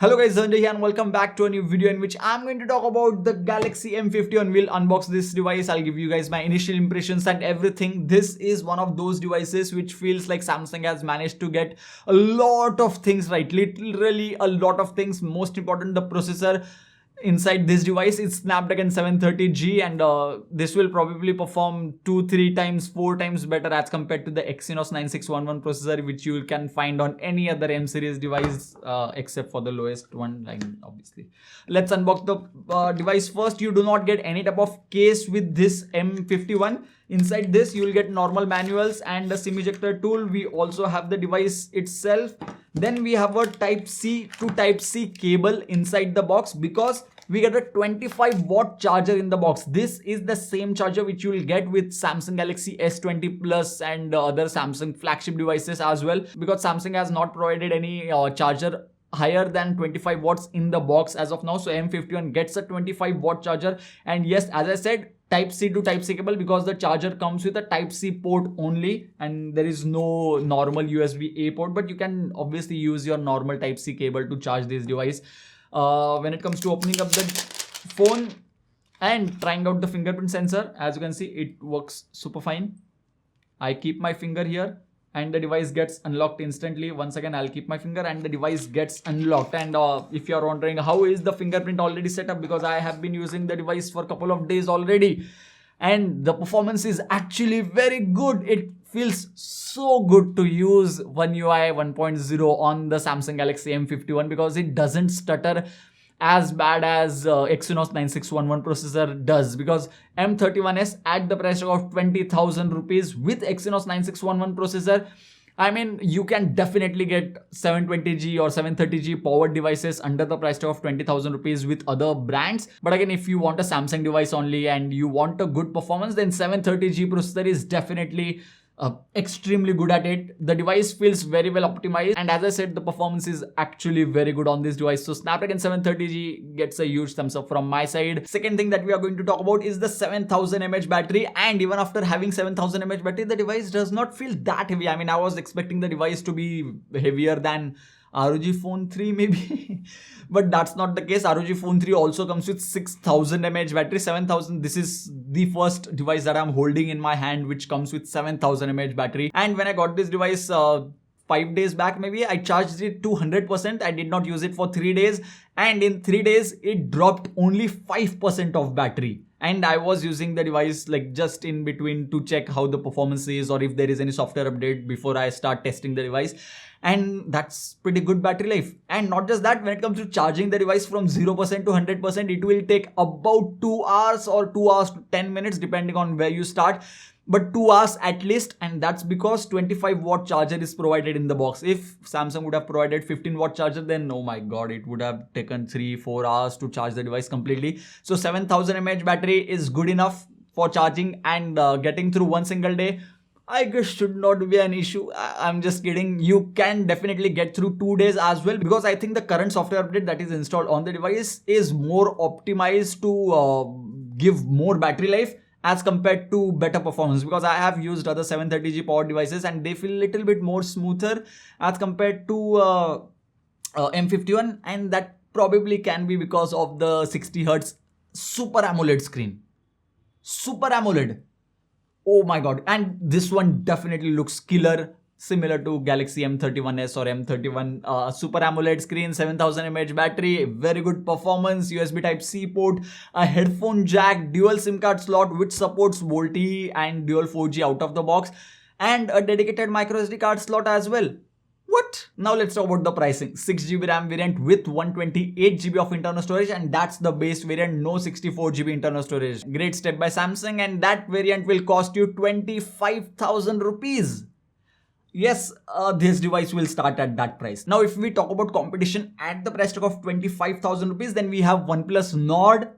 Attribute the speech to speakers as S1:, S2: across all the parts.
S1: Hello guys, Dhananjay here and welcome back to a new video in which I'm going to talk about the Galaxy M51. We'll unbox this device. I'll give you guys my initial impressions and everything. This is one of those devices which feels like Samsung has managed to get a lot of things right. Literally a lot of things. Most important, the processor inside this device is Snapdragon 730G, and this will probably perform 2, 3 times, 4 times better as compared to the Exynos 9611 processor, which you can find on any other M series device except for the lowest one, like obviously. Let's unbox the device first. You do not get any type of case with this M51. Inside this, you will get normal manuals and a SIM ejector tool. We also have the device itself. Then we have a Type-C to Type-C cable inside the box because we get a 25-watt charger in the box. This is the same charger which you will get with Samsung Galaxy S20 Plus and other Samsung flagship devices as well, because Samsung has not provided any charger higher than 25 watts in the box as of now. So M51 gets a 25-watt charger, and yes, as I said, Type-C to Type-C cable because the charger comes with a Type-C port only and there is no normal USB-A port, but you can obviously use your normal Type-C cable to charge this device. When it comes to opening up the phone and trying out the fingerprint sensor, as you can see, it works super fine. I keep my finger here and the device gets unlocked instantly. Once again, I'll keep my finger and the device gets unlocked. And if you're wondering how is the fingerprint already set up, because I have been using the device for a couple of days already and the performance is actually very good. It feels so good to use One UI 1.0 on the Samsung Galaxy M51 because it doesn't stutter as bad as Exynos 9611 processor does, because M31s at the price of 20,000 rupees with Exynos 9611 processor, I mean, you can definitely get 720G or 730G powered devices under the price tag of 20,000 rupees with other brands. But again, if you want a Samsung device only and you want a good performance, then 730G processor is definitely extremely good at it. The device feels very well optimized, and as I said, the performance is actually very good on this device. So Snapdragon 730G gets a huge thumbs up from my side. Second thing that we are going to talk about is the 7000 mAh battery, and even after having 7000 mAh battery, the device does not feel that heavy. I mean, I was expecting the device to be heavier than ROG Phone 3 maybe, but that's not the case. ROG Phone 3 also comes with 6000 mAh battery. 7000, this is the first device that I'm holding in my hand which comes with 7000 mAh battery. And when I got this device 5 days back maybe, I charged it to 100%. I did not use it for 3 days, and in 3 days it dropped only 5% of battery. And I was using the device like just in between to check how the performance is or if there is any software update before I start testing the device. And that's pretty good battery life. And not just that, when it comes to charging the device from 0% to 100%, it will take about 2 hours or 2 hours to 10 minutes depending on where you start. But 2 hours at least, and that's because 25-watt charger is provided in the box. If Samsung would have provided 15-watt charger, then oh my god, it would have taken 3-4 hours to charge the device completely. So 7000 mAh battery is good enough for charging and getting through one single day. I guess should not be an issue. I'm just kidding. You can definitely get through 2 days as well, because I think the current software update that is installed on the device is more optimized to give more battery life as compared to better performance, because I have used other 730G powered devices and they feel a little bit more smoother as compared to M51, and that probably can be because of the 60Hz Super AMOLED screen. Super AMOLED. Oh my god. And this one definitely looks killer, similar to Galaxy M31s or M31. Super AMOLED screen, 7000 mAh battery, very good performance, USB Type-C port, a headphone jack, dual SIM card slot which supports VoLTE and dual 4G out of the box, and a dedicated microSD card slot as well. What? Now let's talk about the pricing. 6GB RAM variant with 128GB of internal storage, and that's the base variant, no 64GB internal storage. Great step by Samsung, and that variant will cost you 25,000 rupees. Yes, this device will start at that price. Now, if we talk about competition at the price tag of 25,000 rupees, then we have OnePlus Nord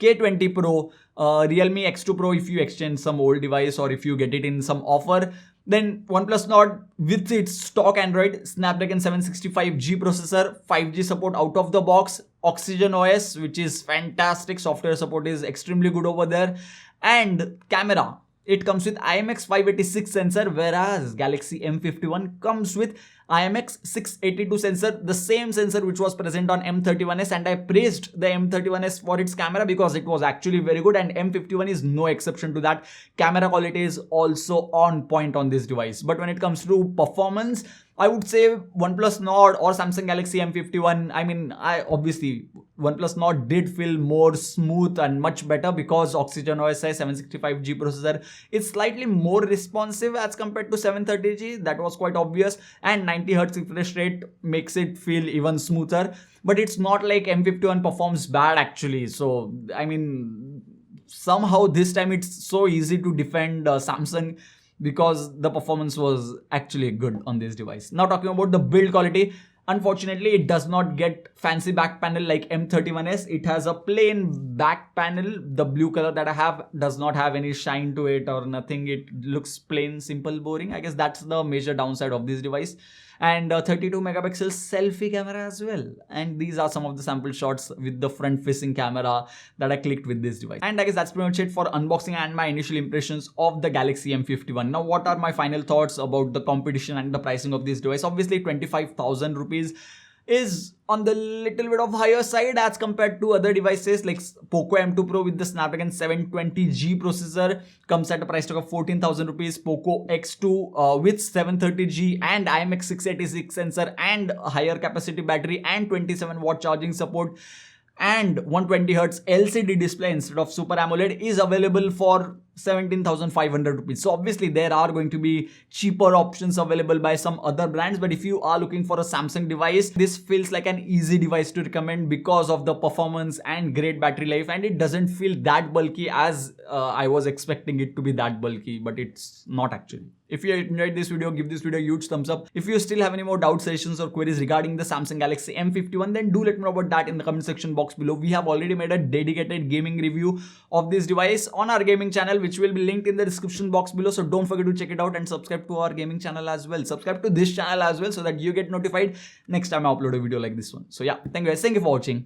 S1: K20 Pro, Realme X2 Pro if you exchange some old device or if you get it in some offer. Then OnePlus Nord with its stock Android, Snapdragon 765G processor, 5G support out of the box, Oxygen OS, which is fantastic. Software support is extremely good over there. And camera. it comes with IMX586 sensor, whereas Galaxy M51 comes with IMX682 sensor, the same sensor which was present on M31s, and I praised the M31s for its camera because it was actually very good, and M51 is no exception to that. Camera quality is also on point on this device. But when it comes to performance, I would say OnePlus Nord or Samsung Galaxy M51. I mean, obviously OnePlus Nord did feel more smooth and much better because Oxygen OS 765G processor is slightly more responsive as compared to 730G. That was quite obvious, and 90Hz refresh rate makes it feel even smoother. But it's not like M51 performs bad actually. So I mean, somehow this time it's so easy to defend Samsung because the performance was actually good on this device. Now talking about the build quality, unfortunately it does not get fancy back panel like M31s. It has a plain back panel. The blue color that I have does not have any shine to it or nothing. It looks plain, simple, boring. I guess that's the major downside of this device. And 32 megapixel selfie camera as well. And these are some of the sample shots with the front facing camera that I clicked with this device. And I guess that's pretty much it for unboxing and my initial impressions of the Galaxy M51. Now what are my final thoughts about the competition and the pricing of this device? Obviously 25,000 rupees is on the little bit of higher side as compared to other devices like Poco M2 Pro with the Snapdragon 720G processor comes at a price tag of 14,000 rupees. Poco X2 with 730G and IMX686 sensor and higher capacity battery and 27-watt charging support and 120Hz LCD display instead of Super AMOLED is available for 17,500 rupees. So obviously there are going to be cheaper options available by some other brands, but if you are looking for a Samsung device, this feels like an easy device to recommend because of the performance and great battery life, and it doesn't feel that bulky as I was expecting it to be that bulky, but it's not actually. If you enjoyed this video, give this video a huge thumbs up. If you still have any more doubt, suggestions or queries regarding the Samsung Galaxy M51, then do let me know about that in the comment section box below. We have already made a dedicated gaming review of this device on our gaming channel, which will be linked in the description box below. So don't forget to check it out and subscribe to our gaming channel as well. Subscribe to this channel as well so that you get notified next time I upload a video like this one. So yeah, thank you guys. Thank you for watching.